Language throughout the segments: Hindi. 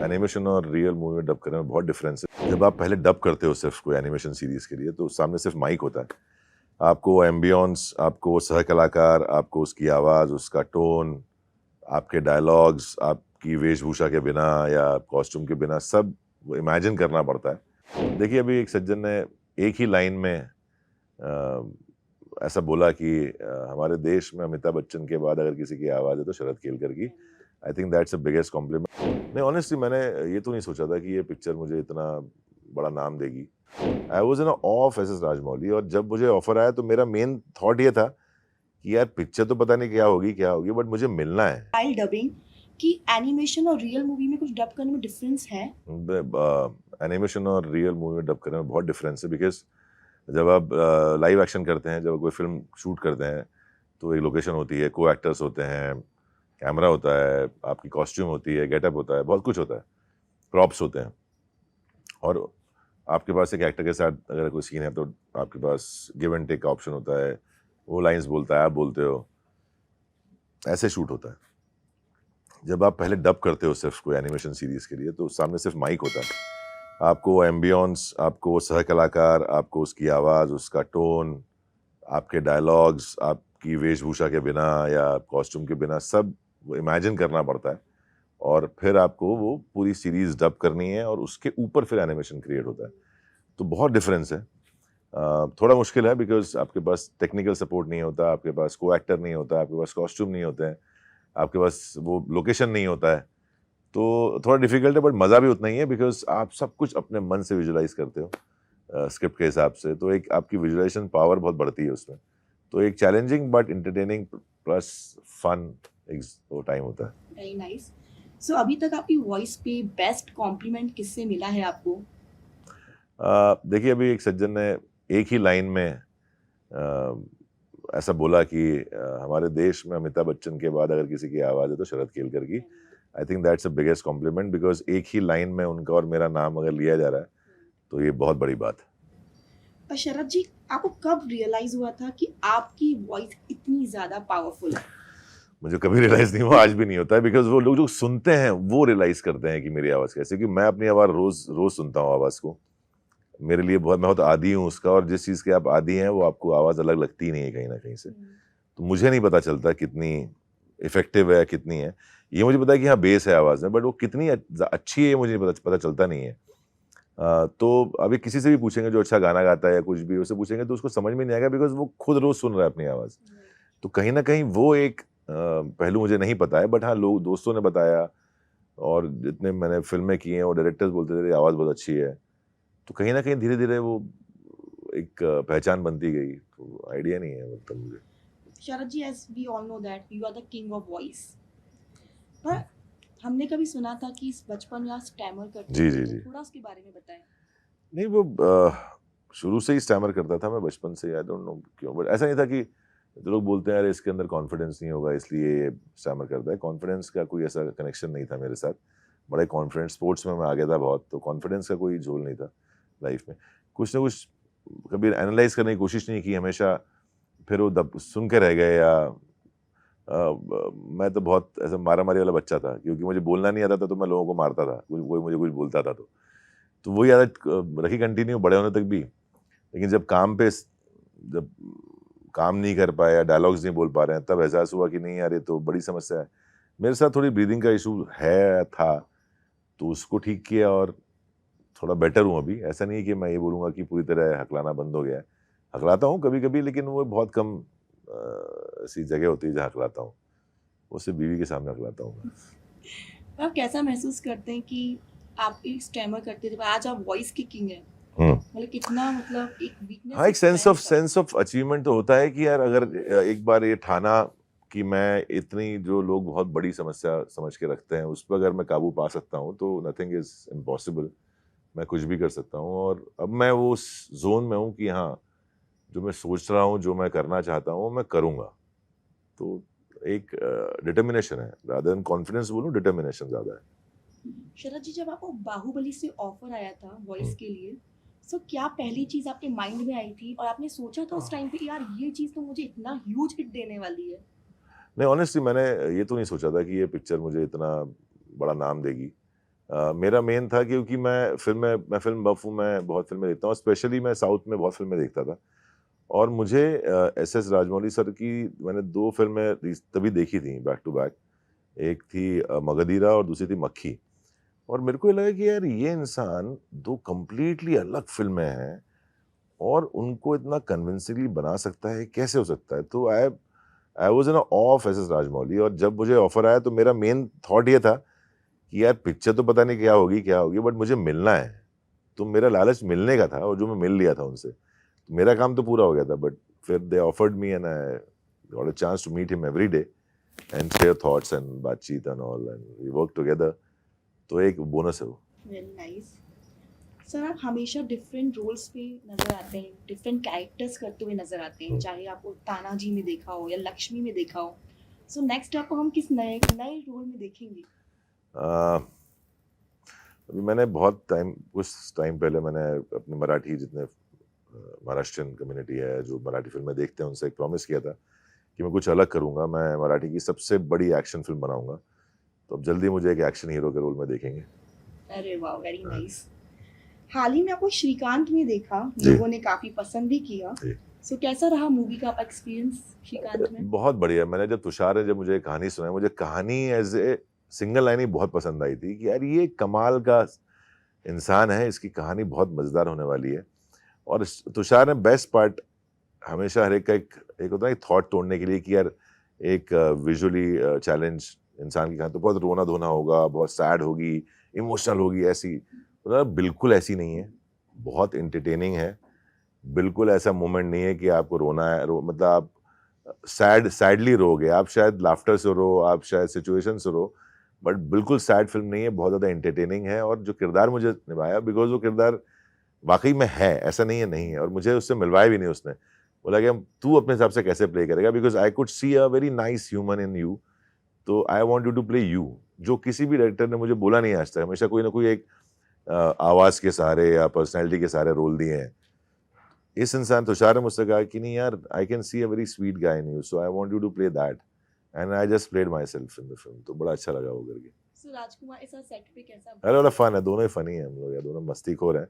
एनिमेशन और रियल मूवी में डब करने में बहुत डिफरेंस है। जब आप पहले डब करते हो सिर्फ कोई एनिमेशन सीरीज के लिए, तो सामने सिर्फ माइक होता है। आपको एम्बियंस, आपको सह कलाकार, आपको उसकी आवाज़, उसका टोन, आपके डायलॉग्स, आपकी वेशभूषा के बिना या कॉस्ट्यूम के बिना सब इमेजिन करना पड़ता है। देखिए, अभी एक सज्जन ने एक ही लाइन में ऐसा बोला कि हमारे देश में अमिताभ बच्चन के बाद अगर किसी की आवाज़ है तो शरद केलकर की। I think that's the biggest complement. नहीं, ऑनेस्टली मैंने ये तो नहीं सोचा था कि ये पिक्चर मुझे इतना बड़ा नाम देगी। I was in of S S Rajamouli, और जब मुझे ऑफर आया तो मेरा मेन थॉट ये था कि यार पिक्चर तो पता नहीं क्या होगी, बट मुझे मिलना है। स्टाइल डबिंग कि एनिमेशन और रियल मूवी में कुछ डब करने में डिफरेंस है? एनिमेशन और रियल मूवी में डब करने में बहुत डिफरेंस है, बिकॉज जब आप लाइव एक्शन करते हैं, जब कोई फिल्म शूट करते हैं, तो एक लोकेशन होती है, को एक्टर्स होते हैं, कैमरा होता है, आपकी कॉस्ट्यूम होती है, गेटअप होता है, बहुत कुछ होता है, प्रॉप्स होते हैं, और आपके पास एक एक्टर के साथ अगर कोई सीन है तो आपके पास गिव एंड टेक का ऑप्शन होता है। वो लाइंस बोलता है, आप बोलते हो, ऐसे शूट होता है। जब आप पहले डब करते हो सिर्फ कोई एनिमेशन सीरीज के लिए, तो सामने सिर्फ माइक होता है। आपको एम्बियंस, आपको सह कलाकार, आपको उसकी आवाज़, उसका टोन, आपके डायलॉग्स, आपकी वेशभूषा के बिना या कॉस्ट्यूम के बिना सब इमेजिन करना पड़ता है, और फिर आपको वो पूरी सीरीज डब करनी है, और उसके ऊपर फिर एनिमेशन क्रिएट होता है। तो बहुत डिफरेंस है। थोड़ा मुश्किल है, बिकॉज आपके पास टेक्निकल सपोर्ट नहीं होता, आपके पास को एक्टर नहीं होता, आपके पास कॉस्ट्यूम नहीं होते हैं, आपके पास वो लोकेशन नहीं होता है, तो थोड़ा डिफिकल्ट है, बट मज़ा भी उतना ही है, बिकॉज आप सब कुछ अपने मन से विजुलाइज करते हो स्क्रिप्ट के हिसाब से, तो एक आपकी विजुलाइजेशन पावर बहुत बढ़ती है उसमें। तो एक challenging but entertaining plus fun एक वो टाइम होता है। Very nice. सो अभी तक आपकी वॉइस पे बेस्ट कॉम्प्लीमेंट किससे मिला है आपको? देखिए, अभी एक सज्जन ने एक ही लाइन में ऐसा बोला कि हमारे देश में अमिताभ बच्चन के बाद अगर किसी की आवाज़ है तो शरद केलकर की। I think that's the biggest complement, because एक ही लाइन में उनका और मेरा नाम अगर लिया जा रहा है तो ये बहुत बड़ी बात है। और शरद जी, आपको कब रियलाइज हुआ था कि आपकी वॉइस इतनी ज्यादा पावरफुल है? मुझे कभी रियलाइज़ नहीं हुआ, आज भी नहीं होता है, बिकॉज वो लोग जो सुनते हैं वो रियलाइज़ करते हैं कि मेरी आवाज़ कैसी है, क्योंकि मैं अपनी आवाज़ रोज़ रोज़ सुनता हूँ आवाज़ को। मेरे लिए मैं बहुत आदी हूँ उसका, और जिस चीज़ के आप आदी हैं वो आपको आवाज़ अलग लगती ही नहीं है कहीं ना कहीं से। तो मुझे नहीं पता चलता कितनी इफेक्टिव है, कितनी है। ये मुझे पता है कि हाँ बेस है आवाज़ में, बट वो कितनी अच्छी है ये मुझे पता चलता नहीं है। तो अभी किसी से भी पूछेंगे जो अच्छा गाना गाता है या कुछ भी, उससे पूछेंगे तो उसको समझ में नहीं आएगा, बिकॉज वो खुद रोज़ सुन रहा है अपनी आवाज़। तो कहीं ना कहीं वो एक पहलू मुझे नहीं पता है, बट हाँ लोग दोस्तों ने बताया, और जितने मैंने फिल्में की हैं वो डायरेक्टर्स बोलते थे आवाज़ बहुत अच्छी है। तो कहीं न कहीं धीरे-धीरे वो एक पहचान बनती गई, तो आइडिया नहीं है मतलब मुझे। Sharad ji, as we all know that you are the king of voice, पर हमने कभी सुना था कि इस बचपन में आप स्टैमर करते जी, थे, जी, तो जी। थोड़ा उसके बारे में बताएं। नहीं, वो शुरू से ही स्टैमर करता था मैं बचपन से, आई डोंट नो क्यों, बट ऐसा नहीं था कि जो लोग बोलते हैं अरे इसके अंदर कॉन्फिडेंस नहीं होगा इसलिए ये स्टैमर करता है। कॉन्फिडेंस का कोई ऐसा कनेक्शन नहीं था मेरे साथ। बड़ा ही कॉन्फिडेंट, स्पोर्ट्स में मैं आगे था बहुत, तो कॉन्फिडेंस का कोई झोल नहीं था लाइफ में। कुछ ना कुछ कभी एनालाइज़ करने की कोशिश नहीं की हमेशा, फिर वो दब सुन के रह गए, या मैं तो बहुत ऐसा मारा-मारी वाला बच्चा था, क्योंकि मुझे बोलना नहीं आता था तो मैं लोगों को मारता था, कोई मुझे कुछ बोलता था तो। तो वही आदत रखी कंटिन्यू बड़े होने तक भी। लेकिन जब काम नहीं कर पाए या डायलॉग्स नहीं बोल पा रहे हैं, तब एहसास हुआ कि नहीं यार ये तो बड़ी समस्या है। मेरे साथ थोड़ी ब्रीदिंग का इशू था, तो उसको ठीक किया और थोड़ा बेटर हूँ अभी। ऐसा नहीं है कि मैं ये बोलूँगा कि पूरी तरह हकलाना बंद हो गया है। हकलाता हूँ कभी-कभी, लेकिन वो बहुत कम ऐसी जगह होती है जहाँ हकलाता हूँ। वो सिर्फ़ बीवी के सामने हकलाता हूँ मैं। आप कैसा महसूस करते हैं कि आप एक स्टैमर करते थे, पर आज आप वॉइस की किंग हैं? हुँ। मतलब कितना, मतलब एक वीकनेस हाँ, से एक सेंस स्ट्रेंथ ऑफ तक। अचीवमेंट तो होता है कि यार अगर एक बार ये ठाना कि मैं इतनी जो लोग बहुत बड़ी समस्या समझ के रखते हैं, उस पे अगर मैं काबू पा सकता हूँ, तो नथिंग इज़ इम्पॉसिबल। मैं कुछ भी कर सकता हूँ, और अब मैं वो उस ज़ोन में हूँ कि हाँ, जो मैं सोच रहा हूँ, जो मैं करना चाहता हूँ, मैं करूँगा। तो एक डिटर्मिनेशन है, रादर देन कॉन्फिडेंस बोलूँ, डिटर्मिनेशन ज़्यादा है। शरद जी, जब आपको बाहुबली से ऑफर आया था वॉइस हुँ। के लिए, सो क्या पहली चीज आपके माइंड में आई थी और आपने सोचा था उस टाइम पे यार ये चीज तो मुझे इतना ह्यूज हिट देने वाली है? नहीं, ऑनेस्टली मैंने ये तो नहीं सोचा था कि ये पिक्चर मुझे इतना बड़ा नाम देगी। मेरा मेन था क्योंकि मैं फिल्म बफ हूँ, मैं बहुत फिल्में देखता हूँ, स्पेशली मैं साउथ में बहुत फिल्में देखता था। और मुझे एस राजमौली सर की मैंने 2 फिल्में तभी देखी थी बैक टू बैक। एक थी मगधीरा और दूसरी थी मक्खी। और मेरे को ये लगा कि यार ये इंसान 2 कंप्लीटली अलग फिल्में हैं और उनको इतना कन्विंसिंगली बना सकता है, कैसे हो सकता है? तो I was in awe of S Rajamouli. और जब मुझे ऑफर आया तो मेरा मेन थॉट ये था कि यार पिक्चर तो पता नहीं क्या होगी बट मुझे मिलना है। तो मेरा लालच मिलने का था और जो मैं मिल लिया था उनसे। तो मेरा काम तो पूरा हो गया था बट फिर they offered me and I got a chance to meet him every day and share thoughts and बातचीत and all and we work together. तो एक बोनस है वो। Very nice. सर आप हमेशा डिफरेंट रोल्स पे नजर आते हैं, डिफरेंट कैरेक्टर्स करते हुए नजर आते हैं, चाहे आपको तानाजी में देखा हो या लक्ष्मी में देखा हो। सो नेक्स्ट आपको हम किस नए नए रोल में देखेंगे? अभी मैंने कुछ टाइम पहले मैंने अपने मराठी जितने महाराष्ट्रियन कम्युनिटी है जो मराठी फिल्में देखते हैं उनसे एक प्रॉमिस किया था कि मैं कुछ अलग करूंगा, मैं मराठी की सबसे बड़ी एक्शन फिल्म बनाऊंगा। तो अब जल्दी मुझे एक एक्शन हीरो के रोल में देखेंगे। अरे वाह, वेरी नाइस। हाल ही में आपको श्रीकांत में देखा, जी। लोगों ने काफी पसंद भी किया। जी। सो कैसा रहा मूवी का एक्सपीरियंस श्रीकांत में? बहुत बढ़िया। मैंने जब तुषार ने जब मुझे कहानी सुनाई, मुझे कहानी एज ए सिंगल लाइन ही बहुत पसंद आई थी कि यार ये कमाल का इंसान है, इसकी कहानी बहुत मजेदार होने वाली है। और तुषार ने बेस्ट पार्ट हमेशा हर एक का एक होता है थॉट तोड़ने के लिए कि यार एक विजुअली चैलेंज इंसान की कहानी तो बहुत रोना धोना होगा, बहुत सैड होगी, इमोशनल होगी, ऐसी बिल्कुल ऐसी नहीं है। बहुत इंटरटेनिंग है। बिल्कुल ऐसा मोमेंट नहीं है कि आपको रोना है, मतलब आप सैडली रोगे, आप शायद लाफ्टर से रो, आप शायद सिचुएशन से रो, बट बिल्कुल सैड फिल्म नहीं है, बहुत ज़्यादा एंटरटेनिंग है। और जो किरदार मुझे निभाया, बिकॉज वो किरदार वाकई में है, ऐसा नहीं है नहीं है, और मुझे उससे मिलवाया भी नहीं उसने। बोला कि तू अपने हिसाब से कैसे प्ले करेगा, because I could see a very nice human in you, तो I want you to play you, जो किसी भी डायरेक्टर ने मुझे बोला नहीं आज तक। हमेशा कोई ना कोई एक आवाज़ के सहारे या पर्सनैलिटी के सहारे रोल दिए हैं। इस इंसान तुषार ने मुझसे कहा कि नहीं यार, I can see a very sweet guy in you, so I want you to play that, and I just played myself in the film. तो बड़ा अच्छा लगा वो करके। सो राजकुमार ऐसा सेट पे कैसा? अरे बड़ा फन है, दोनों ही फनी है हम लोग यार, दोनों मस्तीखोर हैं।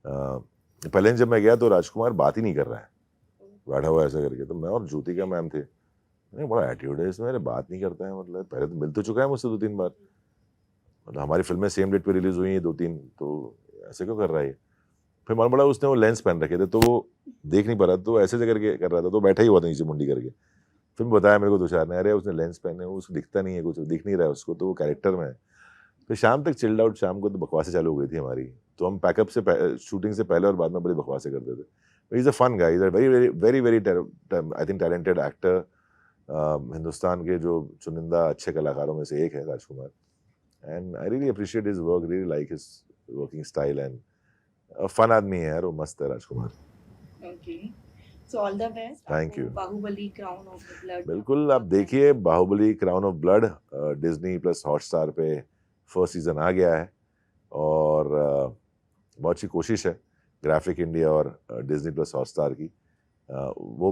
पहले जब मैं गया तो राजकुमार बात ही नहीं कर रहा है, बैठा हुआ ऐसा करके। तो मैं और ज्योतिका मैम थे, नहीं बड़ा एटीट्यूड है इसमें, बात नहीं करता है, मतलब पहले तो मिल तो चुका है मुझसे 2-3 बार, मतलब हमारी फिल्में सेम डेट पे रिलीज हुई हैं 2-3, तो ऐसे क्यों कर रहा है ये? फिर मालूम पड़ा उसने वो लेंस पहन रखे थे तो वो देख नहीं पा रहा, तो ऐसे करके कर रहा था, तो बैठा ही हुआ था नीचे मुंडी करके। फिर बताया मेरे को तुषार ने, अरे उसने लेंस पहने, उसको दिखता नहीं है, कुछ दिख नहीं रहा है उसको, तो वो कैरेक्टर में है। फिर शाम तक चिल्ड आउट, शाम को तो बकवासें चालू हो गई थी हमारी, तो हम पैकअप से शूटिंग से पहले और बाद में बड़ी बकवासें करते थे। Is a fun guy, is a very very very very I think talented actor. Hindustan के जो चुनिंदा अच्छे कलाकारों में से एक है Rajkumar, and I really appreciate his work, really like his working style, and fun आदमी है यार वो, मस्त है Rajkumar. Okay, so all the best. Thank you. Baahubali crown of the blood बिल्कुल, आप देखिए Baahubali crown of blood, Disney plus Hotstar पे फर्स्ट सीजन आ गया है। और बहुत अच्छी कोशिश है ग्राफिक इंडिया और डिज्नी प्लस हॉटस्टार की, वो